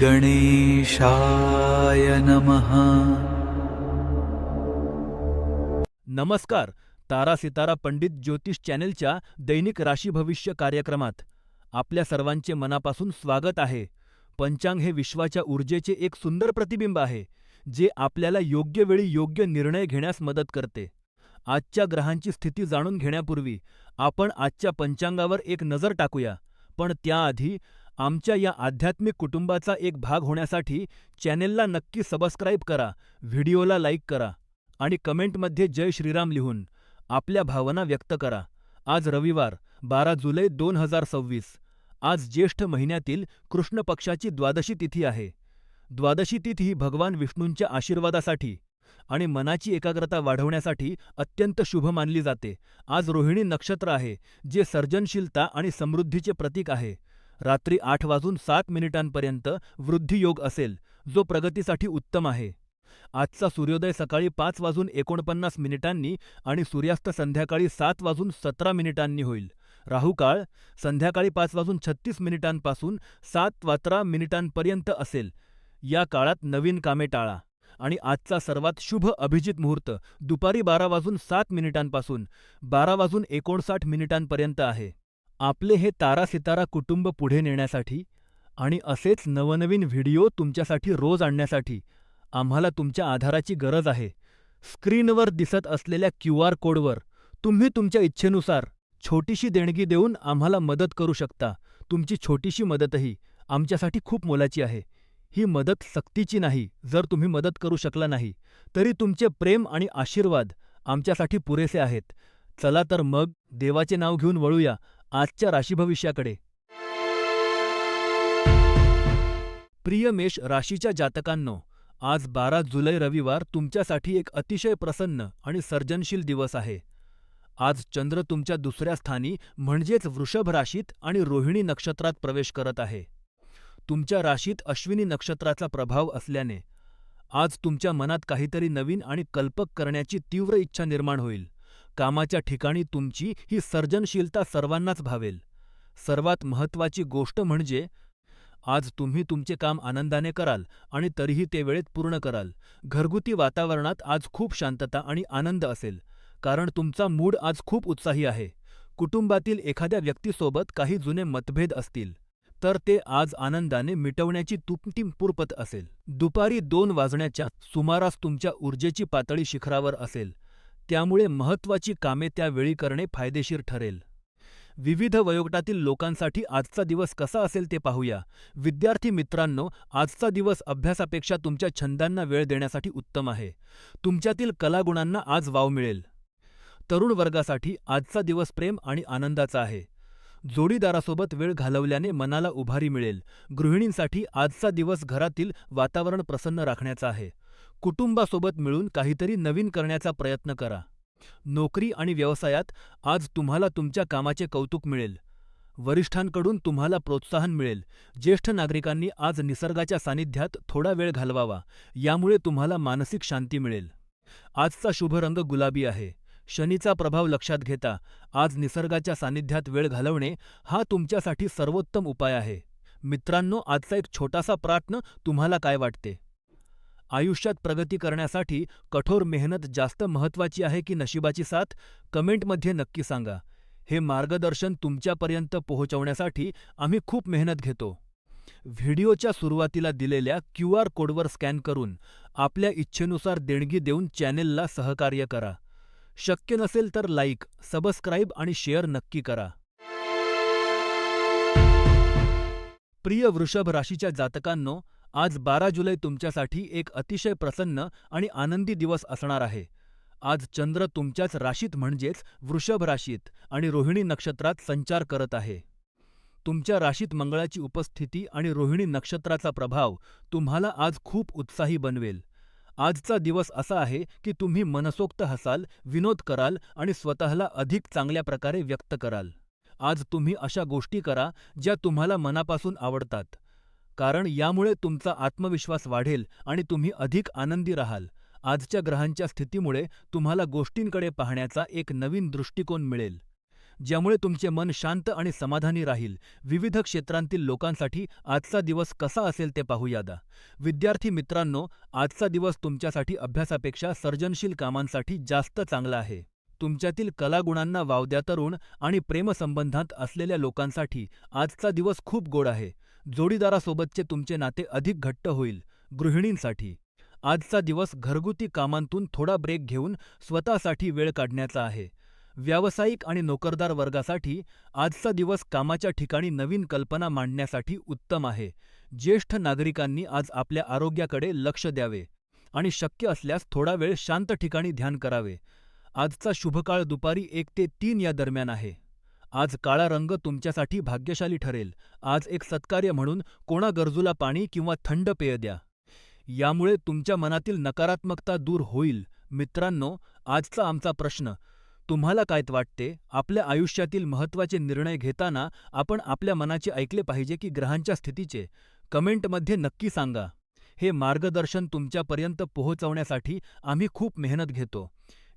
गणेशाय नमः। नमस्कार. तारा सितारा पंडित ज्योतिष चॅनेलच्या दैनिक राशी भविष्य कार्यक्रमात आपल्या सर्वांचे मनापासून स्वागत आहे. पंचांग हे विश्वाच्या ऊर्जेचे एक सुंदर प्रतिबिंब आहे, जे आपल्याला योग्य वेळी योग्य निर्णय घेण्यास मदत करते. आजच्या ग्रहांची स्थिती जाणून घेण्यापूर्वी आपण आजच्या पंचांगावर एक नजर टाकूया. पण त्याआधी आमच्या या आध्यात्मिक कुटुंबाचा एक भाग होण्यासाठी चॅनेलला नक्की सबस्क्राईब करा, व्हिडिओला लाईक करा आणि कमेंटमध्ये जय श्रीराम लिहून आपल्या भावना व्यक्त करा. आज रविवार 12 जुलै 2026. आज ज्येष्ठ महिन्यातील कृष्ण पक्षाची द्वादशी तिथी आहे. द्वादशी तिथी ही भगवान विष्णूंच्या आशीर्वादासाठी आणि मनाची एकाग्रता वाढवण्यासाठी अत्यंत शुभ मानली जाते. आज रोहिणी नक्षत्र आहे, जे सर्जनशीलता आणि समृद्धीचे प्रतीक आहे. रात्री 8 वाजून 7 मिनिटांपर्यंत वृद्धी योग असेल, जो प्रगतीसाठी उत्तम आहे. आजचा सूर्योदय सकाळी 5 वाजून 49 मिनिटांनी आणि सूर्यास्त संध्याकाळी 7 वाजून 17 मिनिटांनी होईल. राहू काळ संध्याकाळी 5 वाजून 36 मिनिटांपासून 7 मिनिटांपर्यंत असेल. या काळात नवीन कामे टाळा आणि आजचा सर्वात शुभ अभिजित मुहूर्त दुपारी 12 वाजून 7 मिनिटांपासून 12 वाजून 59 मिनिटांपर्यंत आहे. आपले हे तारा सितारा कुटुंब पुढे नेण्यासाठी आणि असेच नवनवीन व्हिडिओ तुमच्यासाठी रोज आणण्यासाठी आम्हाला तुमच्या आधाराची गरज आहे. स्क्रीनवर दिसत असलेल्या QR कोडवर तुम्ही तुमच्या इच्छेनुसार छोटीशी देणगी देऊन आम्हाला मदत करू शकता. तुमची छोटीशी मदतही आमच्यासाठी खूप मोलाची आहे. ही मदत सक्तीची नाही. जर तुम्ही मदत करू शकला नाही, तरी तुमचे प्रेम आणि आशीर्वाद आमच्यासाठी पुरेसे आहेत. चला तर मग देवाचे नाव घेऊन वळूया आजच्या राशीभविष्याकडे. प्रिय मेष राशीच्या जातकांनो, आज 12 जुलै रविवार तुमच्यासाठी एक अतिशय प्रसन्न आणि सर्जनशील दिवस आहे. आज चंद्र तुमच्या दुसऱ्या स्थानी म्हणजेच वृषभ राशीत आणि रोहिणी नक्षत्रात प्रवेश करत आहे. तुमच्या राशीत अश्विनी नक्षत्राचा प्रभाव असल्याने आज तुमच्या मनात काहीतरी नवीन आणि कल्पक करण्याची तीव्र इच्छा निर्माण होईल. कामाच्या ठिकाणी तुमची ही सर्जनशीलता सर्वांनाच भावेल. सर्वात महत्त्वाची गोष्ट म्हणजे आज तुम्ही तुमचे काम आनंदाने कराल आणि तरीही ते वेळेत पूर्ण कराल. घरगुती वातावरणात आज खूप शांतता आणि आनंद असेल, कारण तुमचा मूड आज खूप उत्साही आहे. कुटुंबातील एखाद्या व्यक्तीसोबत काही जुने मतभेद असतील, तर ते आज आनंदाने मिटवण्याची तुमची पुरपत असेल. दुपारी 2 वाजण्याच्या सुमारास तुमच्या ऊर्जेची पातळी शिखरावर असेल, त्यामुळे महत्त्वाची कामे त्यावेळी करणे फायदेशीर ठरेल. विविध वयोगटातील लोकांसाठी आजचा दिवस कसा असेल ते पाहूया. विद्यार्थी मित्रांनो, आजचा दिवस अभ्यासापेक्षा तुमच्या छंदांना वेळ देण्यासाठी उत्तम आहे. तुमच्यातील कलागुणांना आज वाव मिळेल. तरुण वर्गासाठी आजचा दिवस प्रेम आणि आनंदाचा आहे. जोडीदारासोबत वेळ घालवल्याने मनाला उभारी मिळेल. गृहिणींसाठी आजचा दिवस घरातील वातावरण प्रसन्न राखण्याचा आहे. कुटुंबासोबत मिळून काहीतरी नवीन करण्याचा प्रयत्न करा. नोकरी आणि व्यवसायात आज तुम्हाला तुमच्या कामाचे कौतुक मिळेल. वरिष्ठांकडून तुम्हाला प्रोत्साहन मिळेल. ज्येष्ठ नागरिकांनी आज निसर्गाच्या सानिध्यात थोडा वेळ घालवावा, यामुळे तुम्हाला मानसिक शांती मिळेल. आजचा शुभ रंग गुलाबी आहे. शनीचा प्रभाव लक्षात घेता आज निसर्गाच्या सानिध्यात वेळ घालवणे हा तुमच्यासाठी सर्वोत्तम उपाय आहे. मित्रांनो, आजचा एक छोटासा प्रश्न तुम्हाला काय वाटते? आयुष्यात प्रगती करण्यासाठी कठोर मेहनत जास्त महत्त्वाची आहे की नशिबाची साथ? कमेंटमध्ये नक्की सांगा. हे मार्गदर्शन तुमच्यापर्यंत पोहोचवण्यासाठी आम्ही खूप मेहनत घेतो. व्हिडिओच्या सुरुवातीला दिलेल्या QR कोडवर स्कॅन करून आपल्या इच्छेनुसार देणगी देऊन चॅनेलला सहकार्य करा. शक्य नसेल तर लाईक, सबस्क्राईब आणि शेअर नक्की करा. प्रिय वृषभ राशीच्या जातकांनो, आज 12 जुलै तुमच्यासाठी एक अतिशय प्रसन्न आणि आनंदी दिवस असणार आहे. आज चंद्र तुमच्याच राशीत म्हणजेच वृषभ राशीत आणि रोहिणी नक्षत्रात संचार करत आहे. तुमच्या राशीत मंगळाची उपस्थिती आणि रोहिणी नक्षत्राचा प्रभाव तुम्हाला आज खूप उत्साही बनवेल. आजचा दिवस असा आहे की तुम्ही मनसोक्त हसाल, विनोद कराल आणि स्वतःला अधिक चांगल्या प्रकारे व्यक्त कराल. आज तुम्ही अशा गोष्टी करा ज्या तुम्हाला मनापासून आवडतात, कारण यामुळे तुमचा आत्मविश्वास वाढेल आणि तुम्ही अधिक आनंदी राहाल. आजच्या ग्रहांच्या स्थितीमुळे तुम्हाला गोष्टींकडे पाहण्याचा एक नवीन दृष्टिकोन मिळेल. ज्यामुळे तुमचे मन शांत आणि समाधानी राहील. विविध क्षेत्रांतील लोकांसाठी आजचा दिवस कसा असेल ते पाहूयादा. विद्यार्थी मित्रांनो, आजचा दिवस तुमच्यासाठी अभ्यासापेक्षा सर्जनशील कामांसाठी जास्त चांगला आहे. तुमच्यातील कलागुणांना वाव द्या. तरुण आणि प्रेमसंबंधात असलेल्या लोकांसाठी आजचा दिवस खूप गोड आहे. जोडीदारासोबतचे तुमचे नाते अधिक घट्ट होईल. गृहिणींसाठी आजचा दिवस घरगुती कामांतून थोडा ब्रेक घेऊन स्वतःसाठी वेळ काढण्याचा आहे. व्यावसायिक आणि नोकरदार वर्गासाठी आजचा दिवस कामाच्या ठिकाणी नवीन कल्पना मांडण्यासाठी उत्तम आहे. ज्येष्ठ नागरिकांनी आज आपल्या आरोग्याकडे लक्ष द्यावे आणि शक्य असल्यास थोडा वेळ शांत ठिकाणी ध्यान करावे. आजचा शुभकाळ दुपारी 1 ते 3 या दरम्यान आहे. आज काळा रंग तुमच्यासाठी भाग्यशाली ठरेल. आज एक सत्कार्य म्हणून कोणा गरजूला पाणी किंवा थंड पेय द्या. यामुळे तुमच्या मनातील नकारात्मकता दूर होईल. मित्रांनो, आजचा आमचा प्रश्न: तुम्हाला काय वाटते? आपल्या आयुष्यातील महत्त्वाचे निर्णय घेताना आपण आपल्या मनाचे ऐकले पाहिजे की ग्रहांच्या स्थितीचे? कमेंटमध्ये नक्की सांगा. हे मार्गदर्शन तुमच्यापर्यंत पोहोचवण्यासाठी आम्ही खूप मेहनत घेतो.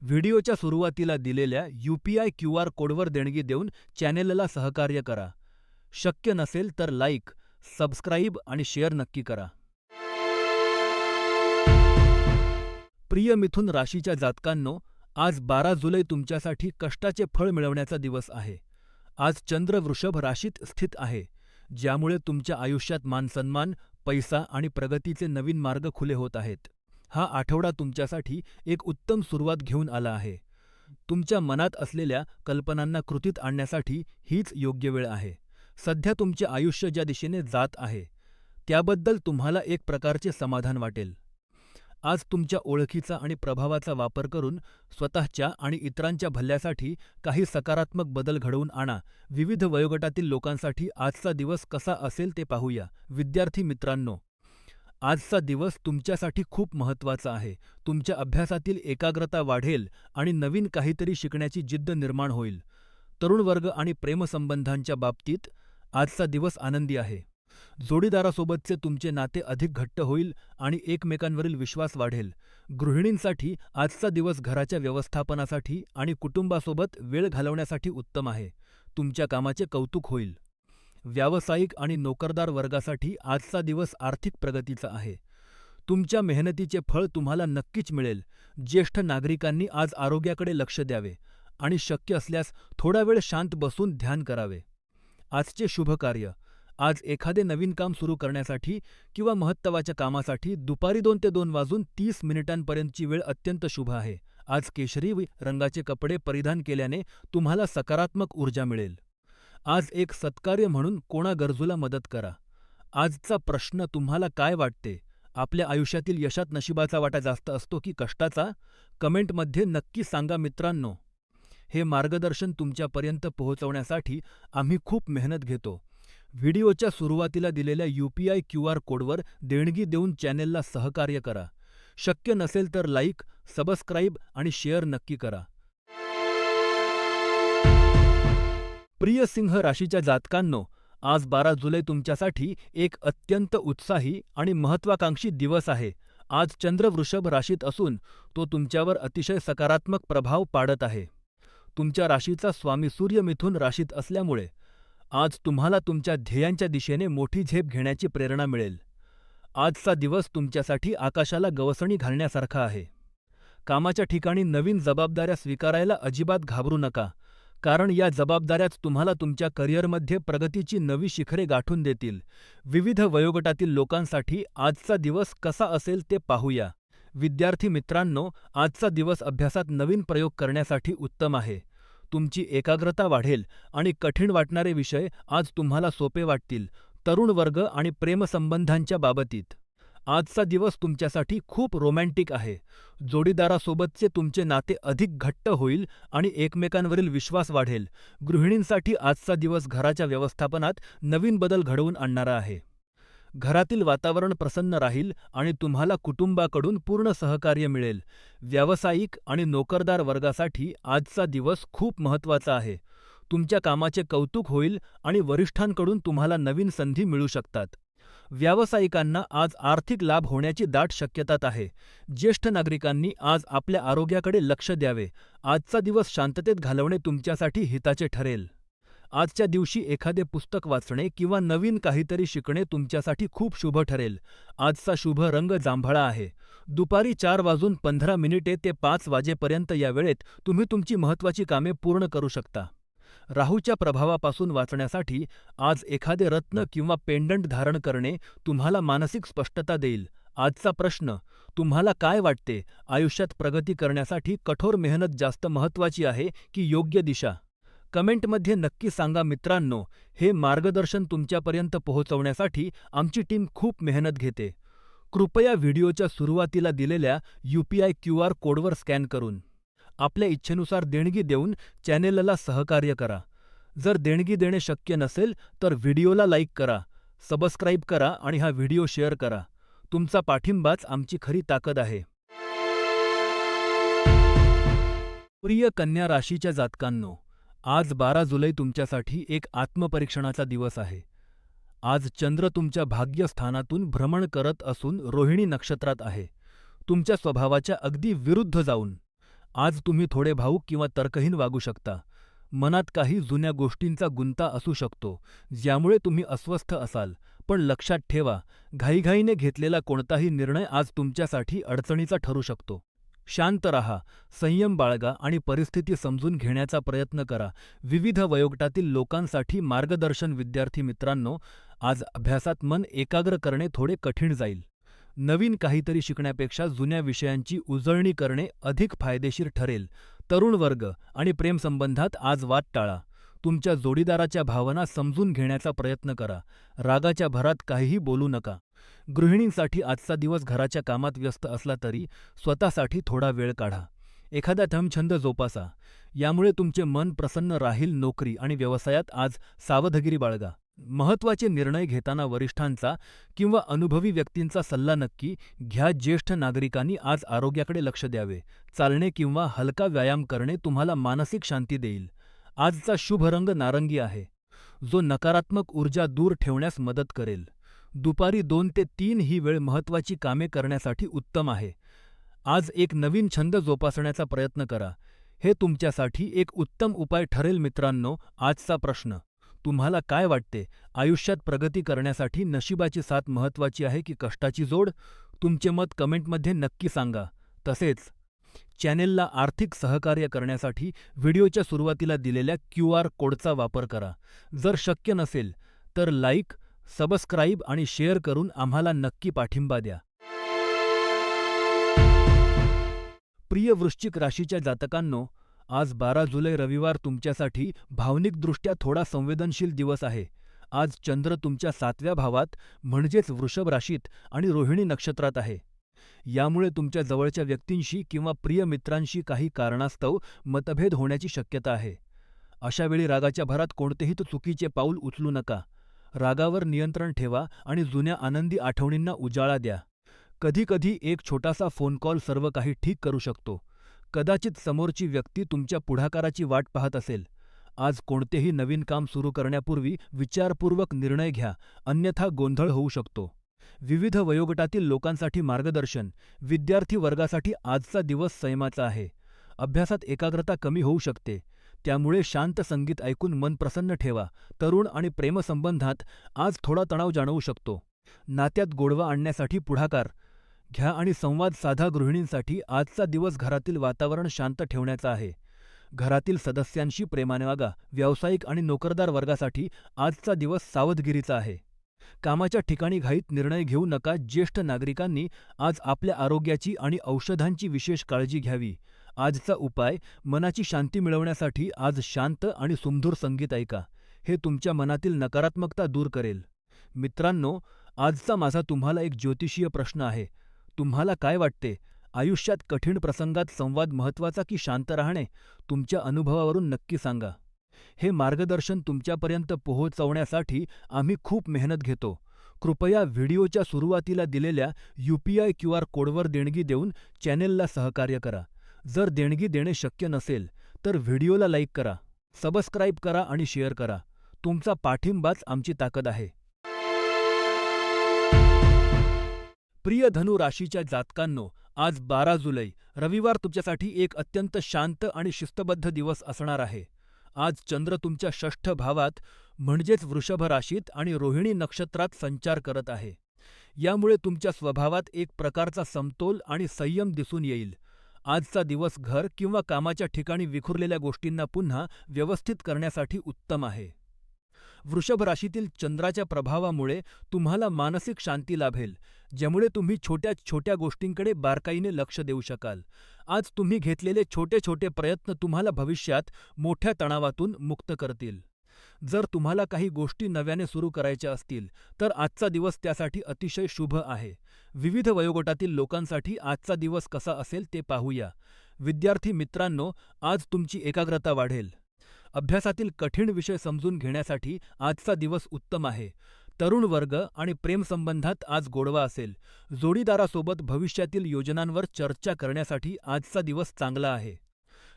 व्हिडिओच्या सुरुवातीला दिलेल्या UPI QR कोडवर देणगी देऊन चॅनेलला सहकार्य करा. शक्य नसेल तर लाईक, सबस्क्राईब आणि शेअर नक्की करा. प्रिय मिथुन राशीच्या जातकांनो, आज 12 जुलै तुमच्यासाठी कष्टाचे फळ मिळवण्याचा दिवस आहे. आज चंद्र वृषभ राशीत स्थित आहे, ज्यामुळे तुमच्या आयुष्यात मानसन्मान, पैसा आणि प्रगतीचे नवीन मार्ग खुले होत आहेत. हा आठवडा तुमच्यासाठी एक उत्तम सुरुवात घेऊन आला आहे. तुमच्या मनात असलेल्या कल्पनांना कृतीत आणण्यासाठी हीच योग्य वेळ आहे. सध्या तुमचे आयुष्य ज्या दिशेने जात आहे, त्याबद्दल तुम्हाला एक प्रकारचे समाधान वाटेल. आज तुमच्या ओळखीचा आणि प्रभावाचा वापर करून स्वतःच्या आणि इतरांच्या भल्यासाठी काही सकारात्मक बदल घडवून आणा. विविध वयोगटातील लोकांसाठी आजचा दिवस कसा असेल ते पाहूया. विद्यार्थी मित्रांनो, आजचा दिवस तुमच्यासाठी खूप महत्त्वाचा आहे. तुमच्या अभ्यासातील एकाग्रता वाढेल आणि नवीन काहीतरी शिकण्याची जिद्द निर्माण होईल. तरुण वर्ग आणि प्रेमसंबंधांच्या बाबतीत आजचा दिवस आनंदी आहे. जोडीदारासोबतचे तुमचे नाते अधिक घट्ट होईल आणि एकमेकांवरील विश्वास वाढेल. गृहिणींसाठी आजचा दिवस घराच्या व्यवस्थापनासाठी आणि कुटुंबासोबत वेळ घालवण्यासाठी उत्तम आहे. तुमच्या कामाचे कौतुक होईल. व्यावसायिक आणि नोकरदार वर्गासाठी आजचा दिवस आर्थिक प्रगतीचा आहे. तुमच्या मेहनतीचे फळ तुम्हाला नक्कीच मिळेल. ज्येष्ठ नागरिकांनी आज आरोग्याकडे लक्ष द्यावे आणि शक्य असल्यास थोडा वेळ शांत बसून ध्यान करावे. आजचे शुभ कार्य: आज एखादे नवीन काम सुरू करण्यासाठी किंवा महत्त्वाच्या कामासाठी दुपारी 2 ते 2:30 मिनिटांपर्यंतची वेळ अत्यंत शुभ आहे. आज केशरी रंगाचे कपडे परिधान केल्याने तुम्हाला सकारात्मक ऊर्जा मिळेल. आज एक सत्कार्य म्हणून कोणा गरजूला मदत करा. आजचा प्रश्न: तुम्हाला काय वाटते? आपल्या आयुष्यातील यशात नशिबाचा वाटा जास्त असतो की कष्टाचा? कमेंटमध्ये नक्की सांगा मित्रांनो. हे मार्गदर्शन तुमच्यापर्यंत पोहोचवण्यासाठी आम्ही खूप मेहनत घेतो. व्हिडिओच्या सुरुवातीला दिलेल्या UPI QR कोडवर देणगी देऊन चॅनेलला सहकार्य करा. शक्य नसेल तर लाईक, सबस्क्राईब आणि शेअर नक्की करा. प्रिय सिंह राशीच्या जातकांनो, आज 12 जुलै तुमच्यासाठी एक अत्यंत उत्साही आणि महत्त्वाकांक्षी दिवस आहे. आज चंद्र वृषभ राशीत असून तो तुमच्यावर अतिशय सकारात्मक प्रभाव पाडत आहे. तुमच्या राशीचा स्वामी सूर्य मिथुन राशीत असल्यामुळे आज तुम्हाला तुमच्या ध्येयांच्या दिशेने मोठी झेप घेण्याची प्रेरणा मिळेल. आजचा दिवस तुमच्यासाठी आकाशाला गवसणी घालण्यासारखा आहे. कामाच्या ठिकाणी नवीन जबाबदाऱ्या स्वीकारायला अजिबात घाबरू नका, कारण या जबाबदाऱ्याच तुम्हाला तुमच्या करिअरमध्ये प्रगतीची नवी शिखरे गाठून देतील. विविध वयोगटातील लोकांसाठी आजचा दिवस कसा असेल ते पाहूया. विद्यार्थी मित्रांनो, आजचा दिवस अभ्यासात नवीन प्रयोग करण्यासाठी उत्तम आहे. तुमची एकाग्रता वाढेल आणि कठीण वाटणारे विषय आज तुम्हाला सोपे वाटतील. तरुण वर्ग आणि प्रेमसंबंधांच्या बाबतीत आजचा दिवस तुमच्यासाठी खूप रोमॅन्टिक आहे. जोडीदारासोबतचे तुमचे नाते अधिक घट्ट होईल आणि एकमेकांवरील विश्वास वाढेल. गृहिणींसाठी आजचा दिवस घराच्या व्यवस्थापनात नवीन बदल घडवून आणणारा आहे. घरातील वातावरण प्रसन्न राहील आणि तुम्हाला कुटुंबाकडून पूर्ण सहकार्य मिळेल. व्यावसायिक आणि नोकरदार वर्गासाठी आजचा दिवस खूप महत्त्वाचा आहे. तुमच्या कामाचे कौतुक होईल आणि वरिष्ठांकडून तुम्हाला नवीन संधी मिळू शकतात. व्यावसायिकांना आज आर्थिक लाभ होण्याची दाट शक्यता आहे. ज्येष्ठ नागरिकांनी आज आपल्या आरोग्याकडे लक्ष द्यावे. आजचा दिवस शांततेत घालवणे तुमच्यासाठी हिताचे ठरेल. आजच्या दिवशी एखादे पुस्तक वाचणे किंवा नवीन काहीतरी शिकणे तुमच्यासाठी खूप शुभ ठरेल. आजचा शुभ रंग जांभळा आहे. दुपारी 4:15 ते 5 वाजेपर्यंत या वेळेत तुम्ही तुमची महत्त्वाची कामे पूर्ण करू शकता. राहूच्या प्रभावापासून वाचण्यासाठी आज एखादे रत्न किंवा पेंडंट धारण करणे तुम्हाला मानसिक स्पष्टता देईल. आजचा प्रश्न, तुम्हाला काय वाटते, आयुष्यात प्रगती करण्यासाठी कठोर मेहनत जास्त महत्त्वाची आहे की योग्य दिशा? कमेंटमध्ये नक्की सांगा मित्रांनो. हे मार्गदर्शन तुमच्यापर्यंत पोहोचवण्यासाठी आमची टीम खूप मेहनत घेते. कृपया व्हिडिओच्या सुरुवातीला दिलेल्या UPI QR कोडवर स्कॅन करून आपल्या इच्छेनुसार देणगी देऊन चॅनेलला सहकार्य करा. जर देणगी देणे शक्य नसेल तर व्हिडिओला लाईक करा, सबस्क्राईब करा आणि हा व्हिडिओ शेअर करा. तुमचा पाठिंबाच आमची खरी ताकद आहे. प्रिय कन्या राशीच्या जातकांनो, आज 12 जुलै तुमच्यासाठी एक आत्मपरीक्षणाचा दिवस आहे. आज चंद्र तुमच्या भाग्यस्थानातून भ्रमण करत असून रोहिणी नक्षत्रात आहे. तुमच्या स्वभावाच्या अगदी विरुद्ध जाऊन आज तुम्ही थोडे भावूक किंवा तर्कहीन वागू शकता. मनात काही जुन्या गोष्टींचा गुंता असू शकतो, ज्यामुळे तुम्ही अस्वस्थ असाल. पण लक्षात ठेवा, घाईघाईने घेतलेला कोणताही निर्णय आज तुमच्यासाठी अडचणीचा ठरू शकतो. शांत राहा, संयम बाळगा आणि परिस्थिती समजून घेण्याचा प्रयत्न करा. विविध वयोगटातील लोकांसाठी मार्गदर्शन. विद्यार्थी मित्रांनो, आज अभ्यासात मन एकाग्र करणे थोडे कठीण जाईल. नवीन काहीतरी शिकण्यापेक्षा जुन्या विषयांची उजळणी करणे अधिक फायदेशीर ठरेल. तरुण वर्ग आणि प्रेमसंबंधात आज वाद टाळा. तुमच्या जोडीदाराच्या भावना समजून घेण्याचा प्रयत्न करा. रागाच्या भरात काहीही बोलू नका. गृहिणींसाठी आजचा दिवस घराच्या कामात व्यस्त असला तरी स्वतःसाठी थोडा वेळ काढा. एखादा छंद जोपासा. यामुळे तुमचे मन प्रसन्न राहील. नोकरी आणि व्यवसायात आज सावधगिरी बाळगा. महत्त्वाचे निर्णय घेताना वरिष्ठांचा किंवा अनुभवी व्यक्तींचा सल्ला नक्की घ्या. ज्येष्ठ नागरिकांनी आज आरोग्याकडे लक्ष द्यावे. चालणे किंवा हलका व्यायाम करणे तुम्हाला मानसिक शांती देईल. आजचा शुभ रंग नारंगी आहे, जो नकारात्मक ऊर्जा दूर ठेवण्यास मदत करेल. दुपारी 2 ते 3 ही वेळ महत्त्वाची कामे करण्यासाठी उत्तम आहे. आज एक नवीन छंद जोपासण्याचा प्रयत्न करा. हे तुमच्यासाठी एक उत्तम उपाय ठरेल. मित्रांनो, आजचा प्रश्न, तुम्हाला काय वाटते, आयुष्यात प्रगती करण्यासाठी नशिबाची साथ महत्त्वाची आहे की कष्टाची जोड? तुमचे मत कमेंटमध्ये नक्की सांगा. तसेच चॅनेलला आर्थिक सहकार्य करण्यासाठी व्हिडिओच्या सुरुवातीला दिलेल्या QR कोडचा वापर करा. जर शक्य नसेल तर लाईक, सबस्क्राईब आणि शेअर करून आम्हाला नक्की पाठिंबा द्या. प्रिय वृश्चिक राशीच्या जातकांनो, आज 12 जुलै रविवार तुमच्यासाठी भावनिकदृष्ट्या थोडा संवेदनशील दिवस आहे. आज चंद्र तुमच्या 7व्या भावात म्हणजेच वृषभ राशीत आणि रोहिणी नक्षत्रात आहे. यामुळे तुमच्या जवळच्या व्यक्तींशी किंवा प्रिय मित्रांशी काही कारणास्तव मतभेद होण्याची शक्यता आहे. अशा वेळी रागाच्या भरात कोणतेही चुकीचे पाऊल उचलू नका. रागावर नियंत्रण ठेवा आणि जुन्या आनंदी आठवणींना उजाळा द्या. कधीकधी एक छोटासा फोन कॉल सर्व काही ठीक करू शकतो. कदाचित समोरची व्यक्ती तुमच्या पुढाकाराची वाट पाहत असेल. आज कोणतेही नवीन काम सुरू करण्यापूर्वी विचारपूर्वक निर्णय घ्या, अन्यथा गोंधळ होऊ शकतो. विविध वयोगटातील लोकांसाठी मार्गदर्शन. विद्यार्थी वर्गासाठी आजचा दिवस संयमाचा आहे. अभ्यासात एकाग्रता कमी होऊ शकते, त्यामुळे शांत संगीत ऐकून मन प्रसन्न ठेवा. तरुण आणि प्रेमसंबंधात आज थोडा तणाव जाणवू शकतो. नात्यात गोडवा आणण्यासाठी पुढाकार घ्या आणि संवाद साधा. गृहिणींसाठी आजचा दिवस घरातील वातावरण शांत ठेवण्याचा आहे. घरातील सदस्यांशी प्रेमाने वागा. व्यावसायिक आणि नोकरदार वर्गासाठी आजचा दिवस सावधगिरीचा आहे. कामाच्या ठिकाणी घाईत निर्णय घेऊ नका. ज्येष्ठ नागरिकांनी आज आपल्या आरोग्याची आणि औषधांची विशेष काळजी घ्यावी. आजचा उपाय, मनाची शांती मिळवण्यासाठी आज शांत आणि सुमधुर संगीत ऐका. हे तुमच्या मनातील नकारात्मकता दूर करेल. मित्रांनो, आजचा माझा तुम्हाला एक ज्योतिषीय प्रश्न आहे. तुम्हाला काय वाटते, आयुष्यात कठीण प्रसंगात संवाद महत्त्वाचा की शांत राहणे? तुमच्या अनुभवावरून नक्की सांगा. हे मार्गदर्शन तुमच्यापर्यंत पोहोचवण्यासाठी आम्ही खूप मेहनत घेतो. कृपया व्हिडिओच्या सुरुवातीला दिलेल्या UPI QR कोडवर देणगी देऊन चॅनेलला सहकार्य करा. जर देणगी देणे शक्य नसेल तर व्हिडिओला लाईक करा, सबस्क्राईब करा आणि शेअर करा. तुमचा पाठिंबाच आमची ताकद आहे. प्रिय धनु राशीच्या जातकांनो, आज 12 जुलै, रविवार तुमच्यासाठी एक अत्यंत शांत आणि शिस्तबद्ध दिवस असणार आहे. आज चंद्र तुमच्या षष्ठ भावात म्हणजेच वृषभ राशीत आणि रोहिणी नक्षत्रात संचार करत आहे. यामुळे तुमच्या स्वभावात एक प्रकारचा समतोल आणि संयम दिसून येईल. आजचा दिवस घर किंवा कामाच्या ठिकाणी विखुरलेल्या गोष्टींना पुन्हा व्यवस्थित करण्यासाठी उत्तम आहे. वृषभ राशीतील चंद्राच्या प्रभावामुळे तुम्हाला मानसिक शांती लाभेल, ज्यामुळे तुम्ही छोट्या छोट्या गोष्टींकडे बारकाईने लक्ष देऊ शकाल. आज तुम्ही घेतलेले छोटे छोटे प्रयत्न तुम्हाला भविष्यात मोठ्या तणावातून मुक्त करतील. जर तुम्हाला काही गोष्टी नव्याने सुरू करायच्या असतील, तर आजचा दिवस त्यासाठी अतिशय शुभ आहे. विविध वयोगटातील लोकांसाठी आजचा दिवस कसा असेल ते पाहूया. विद्यार्थी मित्रांनो, आज तुमची एकाग्रता वाढेल. अभ्यासातील कठीण विषय समजून घेण्यासाठी आजचा दिवस उत्तम आहे. तरुण वर्ग आणि प्रेमसंबंधात आज गोडवा असेल. जोडीदारासोबत भविष्यातील योजनांवर चर्चा करण्यासाठी आजचा दिवस चांगला आहे.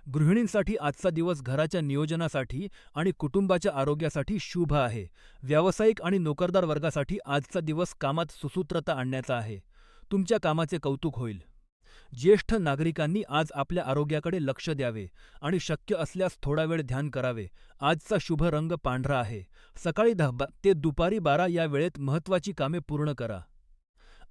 गृहिणींसाठी आजचा दिवस घराच्या नियोजनासाठी आणि कुटुंबाच्या आरोग्यासाठी शुभ आहे. व्यावसायिक आणि नोकरदार वर्गासाठी आजचा दिवस कामात सुसूत्रता आणण्याचा आहे. तुमच्या कामाचे कौतुक होईल. ज्येष्ठ नागरिकांनी आज आपल्या आरोग्याकडे लक्ष द्यावे आणि शक्य असल्यास थोडा वेळ ध्यान करावे. आजचा शुभ रंग पांढरा आहे. सकाळी 10 ते दुपारी 12 या वेळेत महत्त्वाची कामे पूर्ण करा.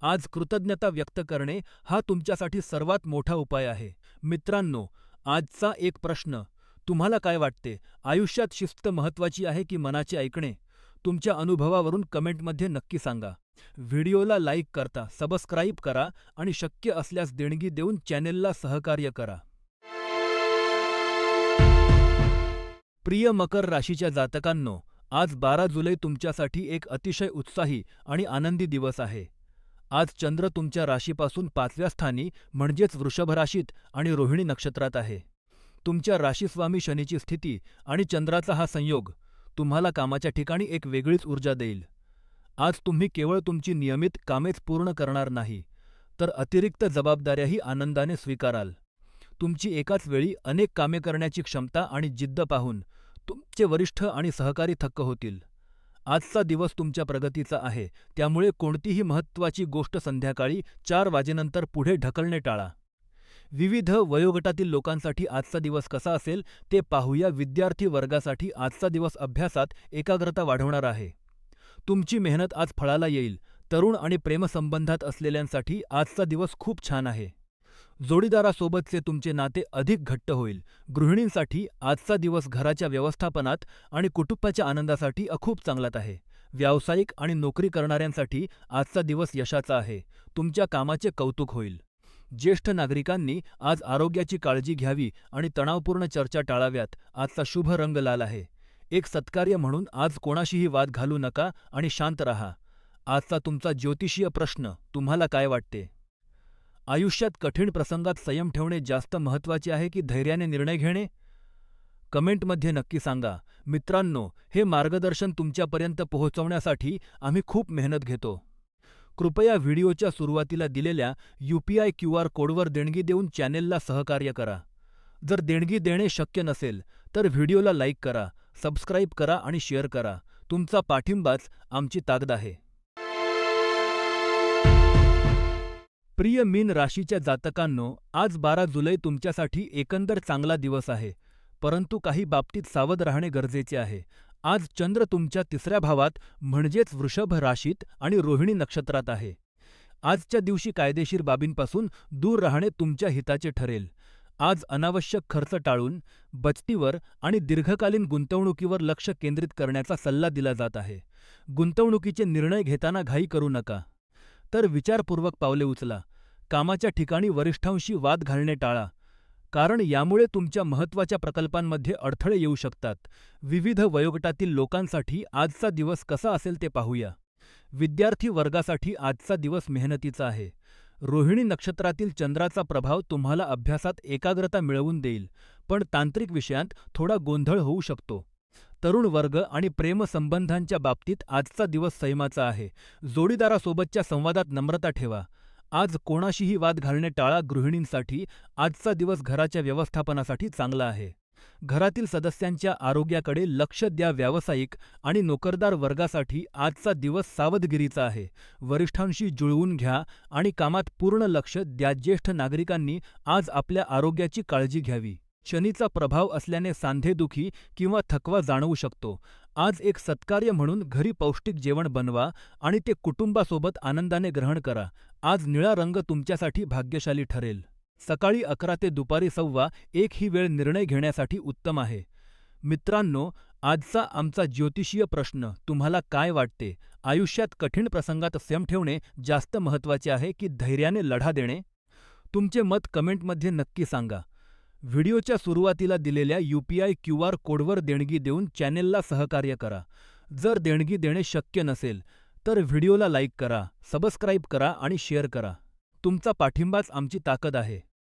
आज कृतज्ञता व्यक्त करणे हा तुमच्यासाठी सर्वात मोठा उपाय आहे. मित्रांनो, आजचा एक प्रश्न: तुम्हाला काय वाटते, आयुष्यात शिस्त महत्त्वाची आहे की मनाचे ऐकणे? तुमच्या अनुभवावरून कमेंटमध्ये नक्की सांगा. व्हिडिओला लाईक करता, सबस्क्राईब करा आणि शक्य असल्यास देणगी देऊन चॅनेलला सहकार्य करा. प्रिय मकर राशीच्या जातकांनो, आज 12 जुलै तुमच्यासाठी एक अतिशय उत्साही आणि आनंदी दिवस आहे. आज चंद्र तुमच्या राशीपासून 5व्या स्थानी म्हणजेच वृषभ राशीत आणि रोहिणी नक्षत्रात आहे. तुमच्या राशीस्वामी शनीची स्थिती आणि चंद्राचा हा संयोग तुम्हाला कामाच्या ठिकाणी एक वेगळीच ऊर्जा देईल. आज तुम्ही केवळ तुमची नियमित कामेच पूर्ण करणार नाही, तर अतिरिक्त जबाबदाऱ्याही आनंदाने स्वीकाराल. तुमची एकाच वेळी अनेक कामे करण्याची क्षमता आणि जिद्द पाहून तुमचे वरिष्ठ आणि सहकारी थक्क होतील. आजचा दिवस तुमच्या प्रगतीचा आहे, त्यामुळे कोणतीही महत्त्वाची गोष्ट संध्याकाळी 4 वाजेनंतर पुढे ढकलणे टाळा. विविध वयोगटातील लोकांसाठी आजचा दिवस कसा असेल ते पाहूया. विद्यार्थी वर्गासाठी आजचा दिवस अभ्यासात एकाग्रता वाढवणार आहे. तुमची मेहनत आज फळाला येईल. तरुण आणि प्रेमसंबंधात असलेल्यांसाठी आजचा दिवस खूप छान आहे. जोडीदारासोबतचे तुमचे नाते अधिक घट्ट होईल. गृहिणींसाठी आजचा दिवस घराच्या व्यवस्थापनात आणि कुटुंबाच्या आनंदासाठी खूप चांगला आहे. व्यावसायिक आणि नोकरी करणाऱ्यांसाठी आजचा दिवस यशाचा आहे. तुमच्या कामाचे कौतुक होईल. ज्येष्ठ नागरिकांनी आज आरोग्याची काळजी घ्यावी आणि तणावपूर्ण चर्चा टाळाव्यात. आजचा शुभ रंग लाल आहे. एक सत्कार्य म्हणून आज कोणाशीही वाद घालू नका आणि शांत रहा. आजचा तुमचा ज्योतिषीय प्रश्न: तुम्हाला काय वाटते? आयुष्यात कठीण प्रसंगात संयम ठेवणे जास्त महत्त्वाचे आहे की धैर्याने निर्णय घेणे? कमेंटमध्ये नक्की सांगा. मित्रांनो, हे मार्गदर्शन तुमच्यापर्यंत पोहोचवण्यासाठी आम्ही खूप मेहनत घेतो. कृपया व्हिडिओच्या सुरुवातीला दिलेल्या UPI QR कोडवर देणगी देऊन चॅनेलला सहकार्य करा. जर देणगी देणे शक्य नसेल, तर व्हिडिओला लाईक करा, सबस्क्राईब करा आणि शेअर करा. तुमचा पाठिंबाच आमची ताकद आहे. प्रिय मीन राशीच्या जातकांनो, आज 12 जुलै तुमच्यासाठी एकंदर चांगला दिवस आहे, परंतु काही बाबतीत सावध राहणे गरजेचे आहे. आज चंद्र तुमच्या 3ऱ्या भावात म्हणजेच वृषभ राशीत आणि रोहिणी नक्षत्रात आहे. आजच्या दिवशी कायदेशीर बाबींपासून दूर राहणे तुमच्या हिताचे ठरेल. आज अनावश्यक खर्च टाळून बचतीवर आणि दीर्घकालीन गुंतवणुकीवर लक्ष केंद्रित करण्याचा सल्ला दिला जात आहे. गुंतवणुकीचे निर्णय घेताना घाई करू नका, तर विचारपूर्वक पावले उचला. कामाच्या ठिकाणी वरिष्ठांशी वाद घालणे टाळा, कारण यामुळे तुमच्या महत्त्वाच्या प्रकल्पांमध्ये अडथळे येऊ शकतात. विविध वयोगटातील लोकांसाठी आजचा दिवस कसा असेल ते पाहूया. विद्यार्थी वर्गासाठी आजचा दिवस मेहनतीचा आहे. रोहिणी नक्षत्रातील चंद्राचा प्रभाव तुम्हाला अभ्यासात एकाग्रता मिळवून देईल, पण तांत्रिक विषयांत थोडा गोंधळ होऊ शकतो. तरुण वर्ग आणि प्रेमसंबंधांच्या बाबतीत आजचा दिवस संयमाचा आहे. जोडीदारासोबतच्या संवादात नम्रता ठेवा. आज कोणाशीही वाद घालणे टाळा. गृहिणींसाठी आजचा दिवस घराच्या व्यवस्थापनासाठी चांगला आहे. घरातील सदस्यांच्या आरोग्याकडे लक्ष द्या. व्यावसायिक आणि नोकरदार वर्गासाठी आजचा दिवस सावधगिरीचा आहे. वरिष्ठांशी जुळवून घ्या आणि कामात पूर्ण लक्ष द्या. ज्येष्ठ नागरिकांनी आज आपल्या आरोग्याची काळजी घ्यावी. शनीचा प्रभाव असल्याने सांधेदुखी किंवा थकवा जाणवू शकतो. आज एक सत्कार्य म्हणून घरी पौष्टिक जेवण बनवा आणि ते कुटुंबासोबत आनंदाने ग्रहण करा. आज निळा रंग तुमच्यासाठी भाग्यशाली ठरेल. सकाळी 11 ते दुपारी 1:15 ही वेळ निर्णय घेण्यासाठी उत्तम आहे. मित्रांनो, आजचा आमचा ज्योतिषीय प्रश्न तुम्हाला काय वाटते? आयुष्यात कठीण प्रसंगात संयम ठेवणे जास्त महत्त्वाचे आहे की धैर्याने लढा देणे? तुमचे मत कमेंटमध्ये नक्की सांगा. व्हिडिओच्या सुरुवातीला दिलेल्या UPI QR कोडवर देणगी देऊन चॅनेलला सहकार्य करा. जर देणगी देणे शक्य नसेल, तर व्हिडिओला लाईक करा, सबस्क्राईब करा आणि शेअर करा. तुमचा पाठिंबाच आमची ताकद आहे.